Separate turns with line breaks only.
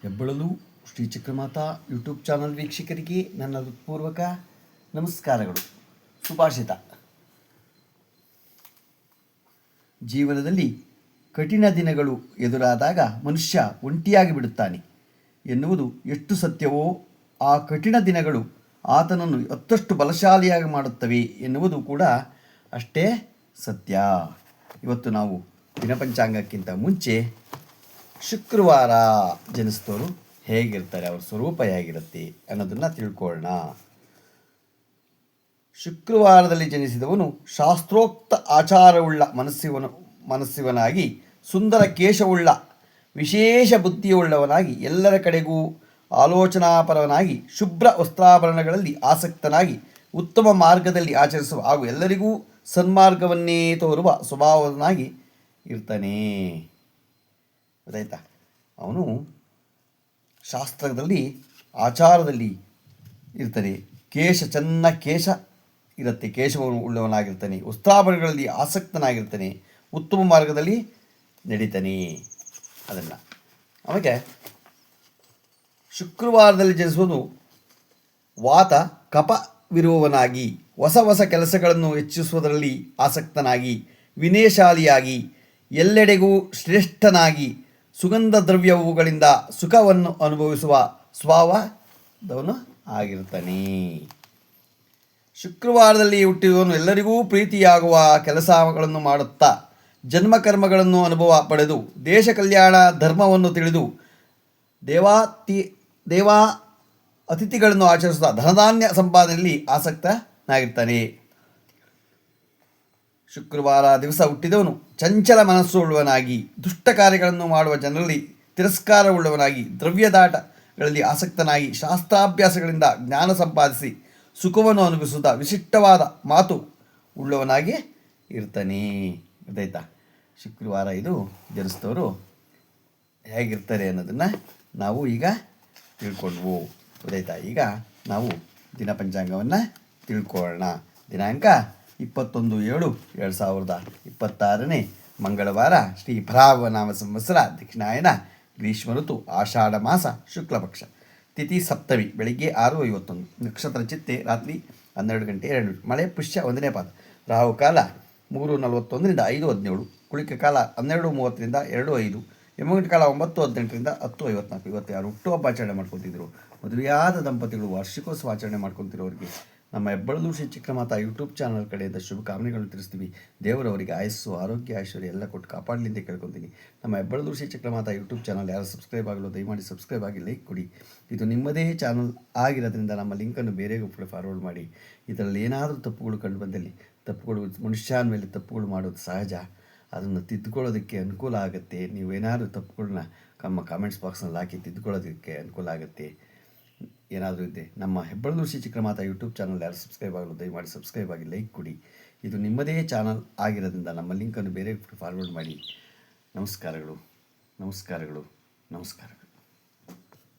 ಹೆಬ್ಬಳಲು Shri Chakramata YouTube channel ವೀಕ್ಷಕರಿಗೆ ನನ್ನ ಹೃತ್ಪೂರ್ವಕ ನಮಸ್ಕಾರಗಳು. ಸುಭಾಷಿತ. ಜೀವನದಲ್ಲಿ ಕಠಿಣ ದಿನಗಳು ಎದುರಾದಾಗ ಮನುಷ್ಯ ಒಂಟಿಯಾಗಿ ಬಿಡುತ್ತಾನೆ ಎನ್ನುವುದು ಎಷ್ಟು ಸತ್ಯವೋ, ಆ ಕಠಿಣ ದಿನಗಳು ಆತನನ್ನು ಮತ್ತಷ್ಟು ಬಲಶಾಲಿಯಾಗಿ ಮಾಡುತ್ತವೆ ಎನ್ನುವುದು ಕೂಡ ಅಷ್ಟೇ ಸತ್ಯ. ಇವತ್ತು ನಾವು ದಿನಪಂಚಾಂಗಕ್ಕಿಂತ ಮುಂಚೆ ಶುಕ್ರವಾರ ಜನಿಸಿದವರು ಹೇಗಿರ್ತಾರೆ, ಅವರ ಸ್ವರೂಪ ಹೇಗಿರುತ್ತೆ ಅನ್ನೋದನ್ನು ತಿಳ್ಕೊಳ್ಳೋಣ. ಶುಕ್ರವಾರದಲ್ಲಿ ಜನಿಸಿದವನು ಶಾಸ್ತ್ರೋಕ್ತ ಆಚಾರವುಳ್ಳ ಮನಸ್ಸಿವನಾಗಿ, ಸುಂದರ ಕೇಶವುಳ್ಳ, ವಿಶೇಷ ಬುದ್ಧಿಯುಳ್ಳವನಾಗಿ, ಎಲ್ಲರ ಕಡೆಗೂ ಆಲೋಚನಾಪರವನಾಗಿ, ಶುಭ್ರ ವಸ್ತ್ರಾಭರಣಗಳಲ್ಲಿ ಆಸಕ್ತನಾಗಿ, ಉತ್ತಮ ಮಾರ್ಗದಲ್ಲಿ ಆಚರಿಸುವ ಹಾಗೂ ಎಲ್ಲರಿಗೂ ಸನ್ಮಾರ್ಗವನ್ನೇ ತೋರುವ ಸ್ವಭಾವನಾಗಿ ಇರ್ತಾನೆ. ಗೊತ್ತಾಯ್ತಾ? ಅವನು ಶಾಸ್ತ್ರದಲ್ಲಿ ಆಚಾರದಲ್ಲಿ ಇರ್ತಾನೆ. ಚೆನ್ನಾಗಿ ಕೇಶ ಇರುತ್ತೆ, ಕೇಶವನ್ನು ಉಳ್ಳವನಾಗಿರ್ತಾನೆ. ವಸ್ತ್ರಾಭರಣಗಳಲ್ಲಿ ಆಸಕ್ತನಾಗಿರ್ತಾನೆ. ಉತ್ತಮ ಮಾರ್ಗದಲ್ಲಿ ನಡೀತಾನೆ. ಅದನ್ನು ಆಮೇಲೆ ಶುಕ್ರವಾರದಲ್ಲಿ ಜನಿಸುವುದು ವಾತ ಕಫವಿರುವವನಾಗಿ, ಹೊಸ ಕೆಲಸಗಳನ್ನು ಹೆಚ್ಚಿಸುವುದರಲ್ಲಿ ಆಸಕ್ತನಾಗಿ, ವಿನಯಶಾಲಿಯಾಗಿ, ಎಲ್ಲೆಡೆಗೂ ಶ್ರೇಷ್ಠನಾಗಿ, ಸುಗಂಧ ದ್ರವ್ಯವುಗಳಿಂದ ಸುಖವನ್ನು ಅನುಭವಿಸುವ ಸ್ವಭಾವದವನು ಆಗಿರ್ತಾನೆ. ಶುಕ್ರವಾರದಲ್ಲಿ ಹುಟ್ಟಿದವನು ಎಲ್ಲರಿಗೂ ಪ್ರೀತಿಯಾಗುವ ಕೆಲಸಗಳನ್ನು ಮಾಡುತ್ತಾ, ಜನ್ಮಕರ್ಮಗಳನ್ನು ಅನುಭವ ಪಡೆದು, ದೇಶ ಕಲ್ಯಾಣ ಧರ್ಮವನ್ನು ತಿಳಿದು, ದೇವಾ ಅತಿಥಿಗಳನ್ನು ಆಚರಿಸುತ್ತಾ, ಧನಧಾನ್ಯ ಸಂಪಾದನೆಯಲ್ಲಿ ಆಸಕ್ತನಾಗಿರ್ತಾನೆ. ಶುಕ್ರವಾರ ದಿವಸ ಹುಟ್ಟಿದವನು ಚಂಚಲ ಮನಸ್ಸುಳ್ಳವನಾಗಿ, ದುಷ್ಟ ಕಾರ್ಯಗಳನ್ನು ಮಾಡುವ ಜನರಲ್ಲಿ ತಿರಸ್ಕಾರವುಳ್ಳವನಾಗಿ, ದ್ರವ್ಯದಾಟಗಳಲ್ಲಿ ಆಸಕ್ತನಾಗಿ, ಶಾಸ್ತ್ರಾಭ್ಯಾಸಗಳಿಂದ ಜ್ಞಾನ ಸಂಪಾದಿಸಿ ಸುಖವನ್ನು ಅನುಭವಿಸುತ್ತಾ, ವಿಶಿಷ್ಟವಾದ ಮಾತು ಉಳ್ಳವನಾಗಿ ಇರ್ತಾನೆ. ಗೊತ್ತಾಯ್ತಾ? ಶುಕ್ರವಾರ ಇದು ಜನಿಸಿದವರು ಹೇಗಿರ್ತಾರೆ ಅನ್ನೋದನ್ನು ನಾವು ಈಗ ತಿಳ್ಕೊಂಡ್ವು. ಗೊತ್ತಾಯ್ತಾ? ಈಗ ನಾವು ದಿನ ಪಂಚಾಂಗವನ್ನು ತಿಳ್ಕೊಳ್ಳೋಣ. ದಿನಾಂಕ 21/7/2026 ಮಂಗಳವಾರ, ಶ್ರೀ ಭರಾವನಾಮ ಸಂವತ್ಸರ, ದಕ್ಷಿಣಾಯನ, ಗ್ರೀಷ್ಮ ಋತು, ಆಷಾಢ ಮಾಸ, ಶುಕ್ಲ ಪಕ್ಷ, ತಿಥಿ ಸಪ್ತಮಿ, ಬೆಳಿಗ್ಗೆ 6:51, ನಕ್ಷತ್ರ ಚಿತ್ತೆ, ರಾತ್ರಿ 12 ಗಂಟೆ 2 ಮಳೆ ಪುಷ್ಯ 1ನೇ ಪಾದ, ರಾಹುಕಾಲ 3:41 5:17, ಕುಳಿಕ ಕಾಲ 12:30 2:05, ಯಮಗಂಟ ಕಾಲ 9:18 10:54. ಇವತ್ತು ಯಾರು ಹುಟ್ಟುಹಬ್ಬ ಆಚರಣೆ ಮಾಡ್ಕೊತಿದ್ರು, ಮದುವೆಯಾದ ದಂಪತಿಗಳು ವಾರ್ಷಿಕೋತ್ಸವ ಆಚರಣೆ ಮಾಡ್ಕೊತಿರೋರಿಗೆ ನಮ್ಮ ಹೆಬ್ಬಳಲು ಶ್ರೀ ಚಕ್ರಮಾತಾ ಯೂಟ್ಯೂಬ್ ಚಾನಲ್ ಕಡೆಯಿಂದ ಶುಭಕಾಮನೆಗಳನ್ನು ತಿಳಿಸ್ತೀವಿ. ದೇವರವರಿಗೆ ಆಯಸ್ಸು, ಆರೋಗ್ಯ, ಐಶ್ವರ್ಯ ಎಲ್ಲ ಕೊಟ್ಟು ಕಾಪಾಡಲಿ ಅಂತ ಕೇಳ್ಕೊತೀನಿ. ನಮ್ಮ ಹೆಬ್ಬಳಲು ಶ್ರೀ ಚಕ್ರಮಾತಾ ಯೂಟ್ಯೂಬ್ ಚಾನಲ್ ಯಾರು ಸಬ್ಸ್ಕ್ರೈಬ್ ಆಗಲು ದಯಮಾಡಿ ಸಬ್ಸ್ಕ್ರೈಬ್ ಆಗಿ ಲೈಕ್ ಕೊಡಿ. ಇದು ನಿಮ್ಮದೇ ಚಾನಲ್ ಆಗಿರೋದ್ರಿಂದ ನಮ್ಮ ಲಿಂಕನ್ನು ಬೇರೆಗೂ ಕೂಡ ಫಾರ್ವರ್ಡ್ ಮಾಡಿ. ಇದರಲ್ಲಿ ಏನಾದರೂ ತಪ್ಪುಗಳು ಕಂಡು ಬಂದಲ್ಲಿ, ಮನುಷ್ಯನ ಮೇಲೆ ತಪ್ಪುಗಳು ಮಾಡೋದು ಸಹಜ, ಅದನ್ನು ತಿದ್ದುಕೊಳ್ಳೋದಕ್ಕೆ ಅನುಕೂಲ ಆಗುತ್ತೆ. ನೀವೇನಾದರೂ ತಪ್ಪುಗಳನ್ನ ನಮ್ಮ ಕಾಮೆಂಟ್ಸ್ ಬಾಕ್ಸ್ನಲ್ಲಿ ಹಾಕಿ ತಿದ್ದುಕೊಳ್ಳೋದಕ್ಕೆ ಅನುಕೂಲ ಆಗುತ್ತೆ. ಏನಾದರೂ ಇದೆ, ನಮ್ಮ ಹೆಬ್ಬಳಲು ಶ್ರೀ ಚಕ್ರಮಾತಾ ಯೂಟ್ಯೂಬ್ ಚಾನಲ್ ಯಾರು ಸಬ್ಸ್ಕ್ರೈಬ್ ಆಗಲು ದಯಮಾಡಿ ಸಬ್ಸ್ಕ್ರೈಬ್ ಆಗಿ ಲೈಕ್ ಕೊಡಿ. ಇದು ನಿಮ್ಮದೇ ಚಾನಲ್ ಆಗಿರೋದ್ರಿಂದ ನಮ್ಮ ಲಿಂಕನ್ನು ಬೇರೆ ಫಾರ್ವರ್ಡ್ ಮಾಡಿ. ನಮಸ್ಕಾರಗಳು.